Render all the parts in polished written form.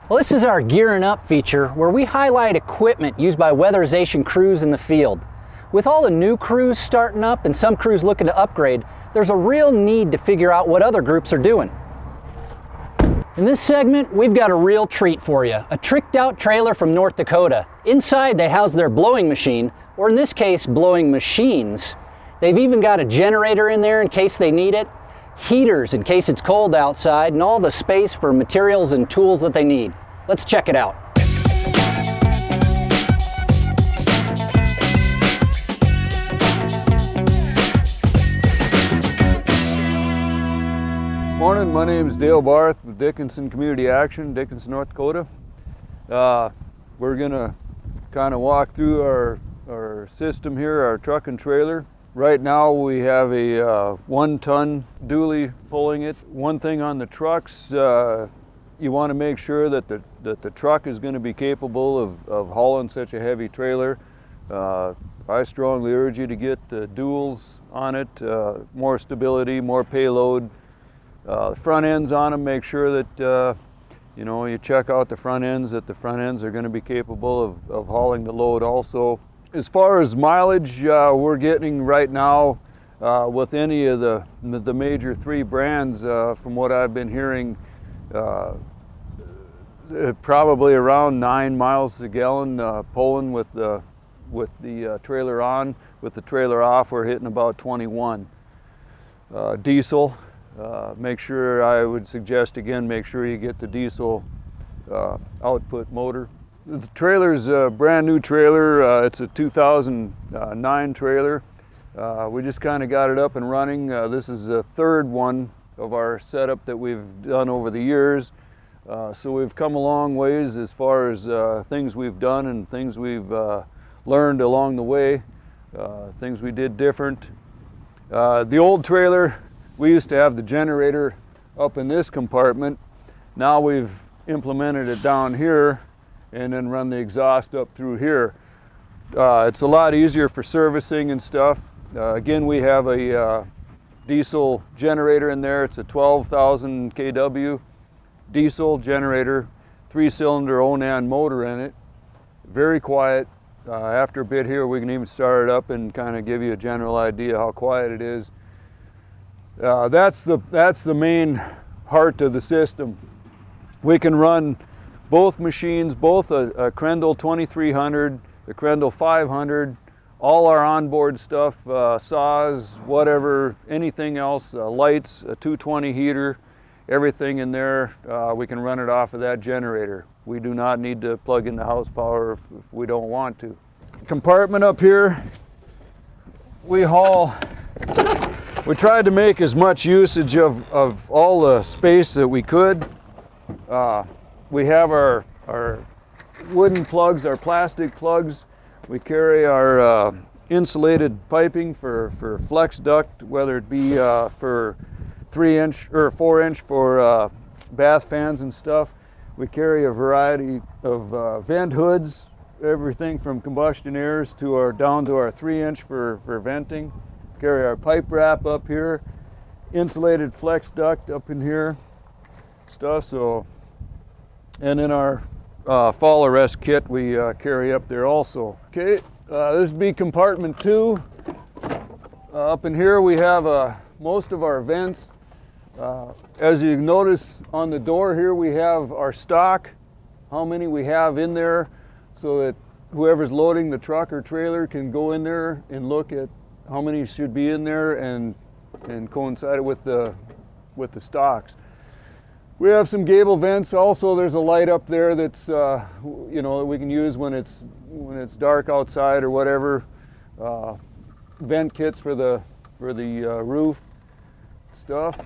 Well, this is our Gearing Up feature where we highlight equipment used by weatherization crews in the field. With all the new crews starting up and some crews looking to upgrade, there's a real need to figure out what other groups are doing. In this segment, we've got a real treat for you, a tricked out trailer from North Dakota. Inside they house their blowing machine, or in this case, blowing machines. They've even got a generator in there in case they need it, heaters in case it's cold outside, and all the space for materials and tools that they need. Let's check it out. Morning, my name is Dale Barth with Dickinson Community Action, Dickinson, North Dakota. We're gonna kind of walk through our system here, our truck and trailer. Right now we have a 1-ton dually pulling it. One thing on the trucks, you want to make sure that the truck is going to be capable of hauling such a heavy trailer. I strongly urge you to get duals on it, more stability, more payload. Front ends on them, make sure that you check out the front ends, that the front ends are going to be capable of hauling the load also. As far as mileage, we're getting right now with any of the major 3 brands, from what I've been hearing, probably around 9 miles a gallon pulling with the trailer on. With the trailer off, we're hitting about 21. Diesel, I would suggest again, make sure you get the diesel output motor. The trailer's a brand new trailer. It's a 2009 trailer. We just kind of got it up and running. This is the 3rd one of our setup that we've done over the years. So we've come a long ways as far as things we've done and things we've learned along the way, things we did different. The old trailer, we used to have the generator up in this compartment. Now we've implemented it down here and then run the exhaust up through here. It's a lot easier for servicing and stuff. Again, we have a diesel generator in there. It's a 12,000 kW diesel generator, 3-cylinder Onan motor in it. Very quiet. After a bit here, we can even start it up and kind of give you a general idea how quiet it is. That's the main heart of the system. We can run both machines, both a Crendel 2300, the Crendel 500, all our onboard stuff, saws, whatever, anything else, lights, a 220 heater, everything in there, we can run it off of that generator. We do not need to plug in the house power if we don't want to. Compartment up here, we tried to make as much usage of all the space that we could. We have our wooden plugs, our plastic plugs. We carry our insulated piping for flex duct, whether it be for 3-inch or 4-inch for bath fans and stuff. We carry a variety of vent hoods, everything from combustion airs to down to our 3-inch for venting. Carry our pipe wrap up here, insulated flex duct up in here, stuff. So, and then our fall arrest kit we carry up there also. Okay, this would be compartment 2. Up in here we have most of our vents. As you notice on the door here, we have our stock, how many we have in there, so that whoever's loading the truck or trailer can go in there and look at how many should be in there and coincide it with the stocks. We have some gable vents also. There's a light up there that's that we can use when it's dark outside or whatever. Vent kits for the roof stuff,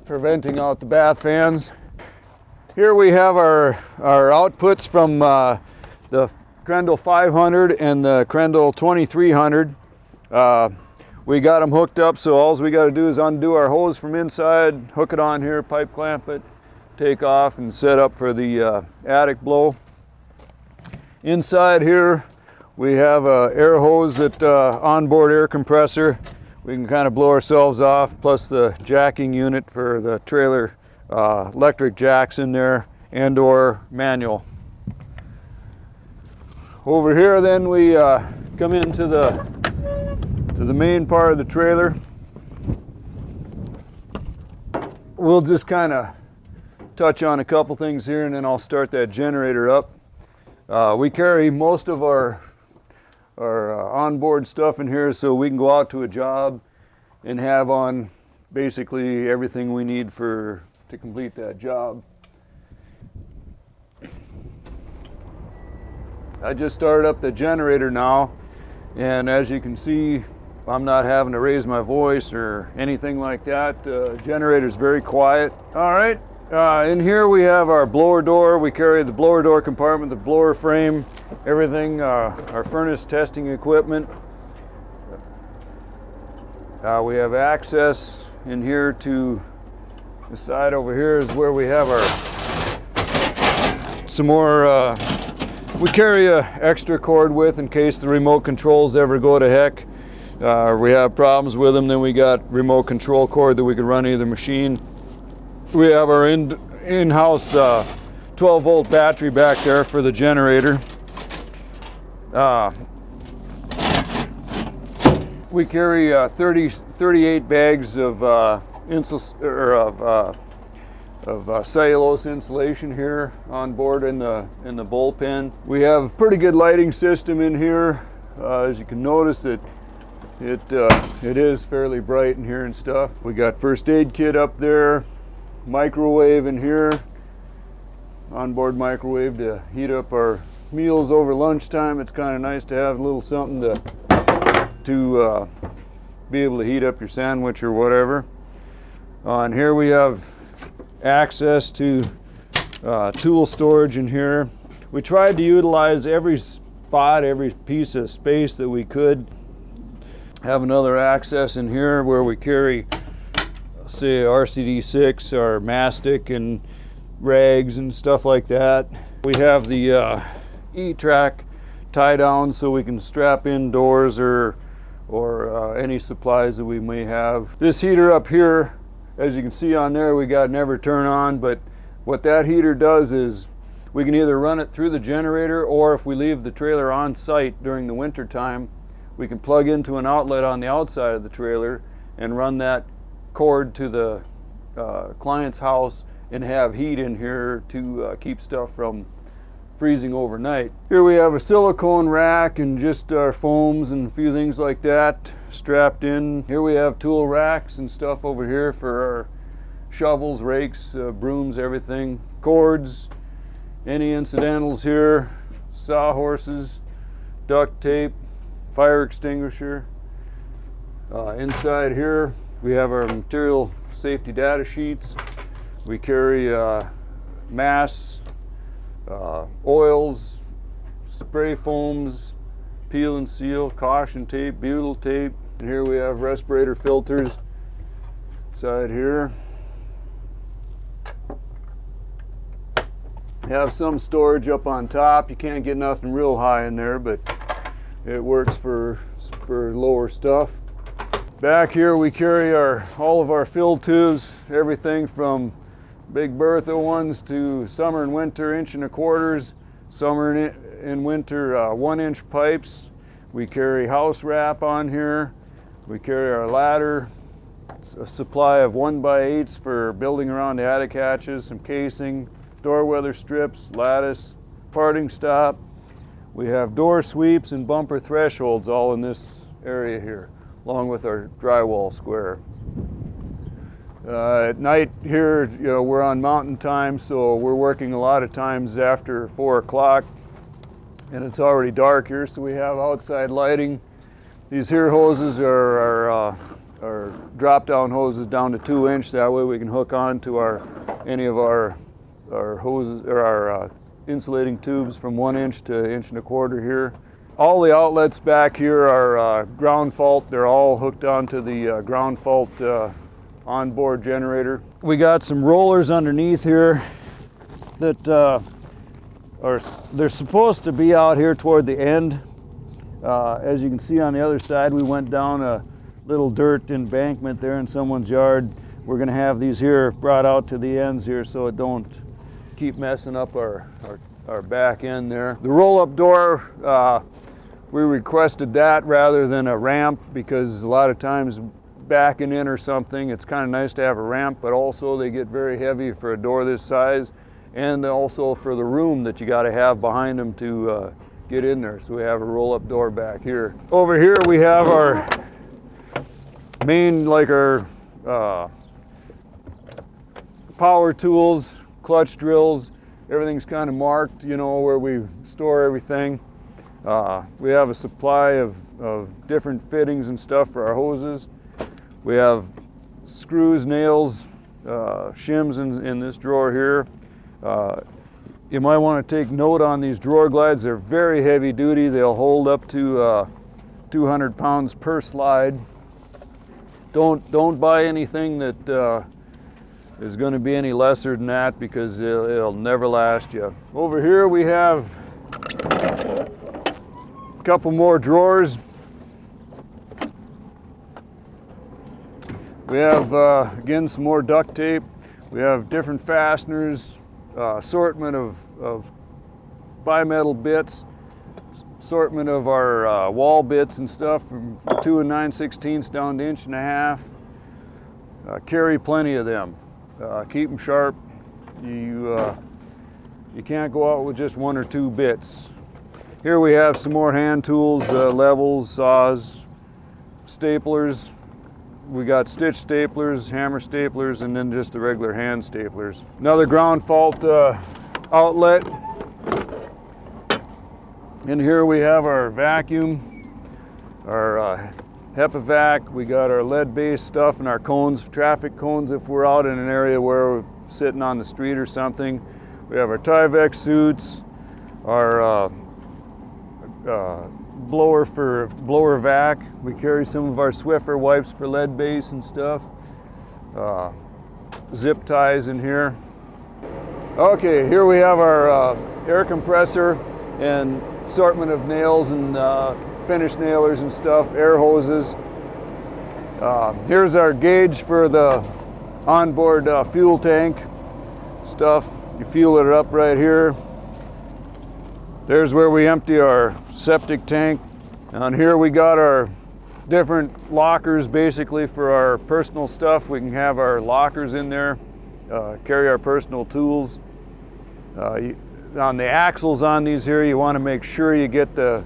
for venting out the bath fans. Here we have our outputs from the Crendel 500 and the Crendel 2300. We got them hooked up, so all we got to do is undo our hose from inside, hook it on here, pipe clamp it, take off and set up for the attic blow. Inside here we have a air hose, that onboard air compressor. We can kind of blow ourselves off, plus the jacking unit for the trailer, electric jacks in there, and or manual. Over here then we come into the main part of the trailer. We'll just kind of touch on a couple things here and then I'll start that generator up. We carry most of our onboard stuff in here so we can go out to a job and have on basically everything we need to complete that job. I just started up the generator now, and as you can see, I'm not having to raise my voice or anything like that. Generator's very quiet. All right, in here we have our blower door. We carry the blower door compartment, the blower frame, everything, our furnace testing equipment. We have access in here to the side over here is where we have some more, we carry a extra cord with in case the remote controls ever go to heck. We have problems with them, then we got remote control cord that we can run either machine. We have our in-house 12-volt battery back there for the generator. We carry 38 bags of cellulose insulation here on board in the bullpen. We have a pretty good lighting system in here. As you can notice, it is fairly bright in here and stuff. We got first aid kit up there, microwave in here, onboard microwave to heat up our meals over lunchtime. It's kind of nice to have a little something to be able to heat up your sandwich or whatever. And here we have access to tool storage in here. We tried to utilize every spot, every piece of space that we could. Have another access in here where we carry, say, RCD6, our mastic and rags and stuff like that. We have the E-track tie down so we can strap indoors or any supplies that we may have. This heater up here, as you can see on there, we got never turn on, but what that heater does is we can either run it through the generator, or if we leave the trailer on site during the winter time, we can plug into an outlet on the outside of the trailer and run that cord to the client's house and have heat in here to keep stuff from freezing overnight. Here we have a silicone rack and just our foams and a few things like that strapped in. Here we have tool racks and stuff over here for our shovels, rakes, brooms, everything. Cords, any incidentals here, sawhorses, duct tape, fire extinguisher. Inside here we have our material safety data sheets. We carry masks, oils, spray foams, peel and seal, caution tape, butyl tape. And here we have respirator filters inside here. Have some storage up on top. You can't get nothing real high in there, but it works for lower stuff. Back here we carry all of our fill tubes, everything from big Barth ones to summer and winter 1.25 inch, summer and winter 1-inch pipes. We carry house wrap on here. We carry our ladder, a supply of 1x8s for building around the attic hatches, some casing, door weather strips, lattice, parting stop. We have door sweeps and bumper thresholds all in this area here, along with our drywall square. At night here, we're on mountain time, so we're working a lot of times after 4 o'clock, and it's already dark here, so we have outside lighting. These here hoses are drop-down hoses down to 2-inch. That way we can hook on to any of our hoses or our insulating tubes from 1-inch to 1.25 inch here. All the outlets back here are ground fault. They're all hooked onto the ground fault onboard generator. We got some rollers underneath here that they're supposed to be out here toward the end. As you can see on the other side, we went down a little dirt embankment there in someone's yard. We're going to have these here brought out to the ends here so it don't keep messing up our back end there. The roll-up door, we requested that rather than a ramp, because a lot of times backing in or something, it's kind of nice to have a ramp, but also they get very heavy for a door this size, and also for the room that you got to have behind them to get in there. So we have a roll-up door back here. Over here we have our main, like our power tools, clutch drills. Everything's kind of marked, you know, where we store everything. We have a supply of different fittings and stuff for our hoses. We have screws, nails, shims in this drawer here. You might want to take note on these drawer glides. They're very heavy duty. They'll hold up to 200 pounds per slide. Don't buy anything that is going to be any lesser than that, because it'll never last you. Over here we have a couple more drawers. We have, again, some more duct tape. We have different fasteners, assortment of bimetal bits, assortment of our wall bits and stuff, from 2 9/16 down to 1.5 inches. Carry plenty of them. Keep them sharp. You can't go out with just 1 or 2 bits. Here we have some more hand tools, levels, saws, staplers. We got stitch staplers, hammer staplers, and then just the regular hand staplers. Another ground fault outlet. And here we have our vacuum, our HEPA-vac. We got our lead-based stuff and our cones, traffic cones if we're out in an area where we're sitting on the street or something. We have our Tyvek suits, our blower for blower vac. We carry some of our Swiffer wipes for lead base and stuff. Zip ties in here. Okay, here we have our air compressor and assortment of nails and finish nailers and stuff, air hoses. Here's our gauge for the onboard fuel tank stuff. You fuel it up right here. There's where we empty our septic tank. And here we got our different lockers, basically for our personal stuff. We can have our lockers in there, carry our personal tools. On the axles on these here, you want to make sure you get the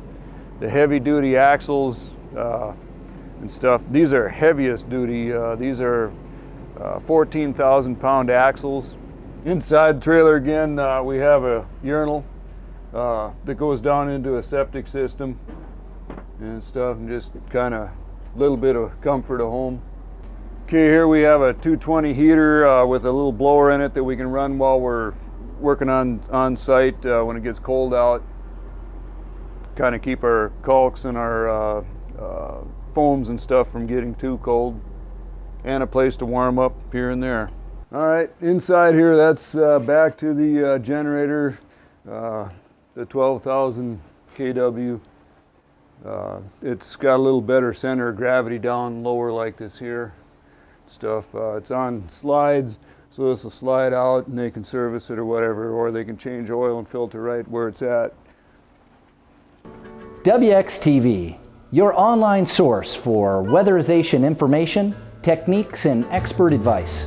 heavy duty axles and stuff. These are heaviest duty. These are 14,000 pound axles. Inside the trailer again, we have a urinal that goes down into a septic system and stuff, and just kind of a little bit of comfort at home. Okay, here we have a 220 heater with a little blower in it that we can run while we're working on site when it gets cold out. Kind of keep our caulks and our foams and stuff from getting too cold, and a place to warm up here and there. All right, inside here, that's back to the generator, the 12,000 kW. It's got a little better center of gravity down lower like this here stuff. It's on slides, so this will slide out and they can service it or whatever, or they can change oil and filter right where it's at. WXTV, your online source for weatherization information, techniques, and expert advice.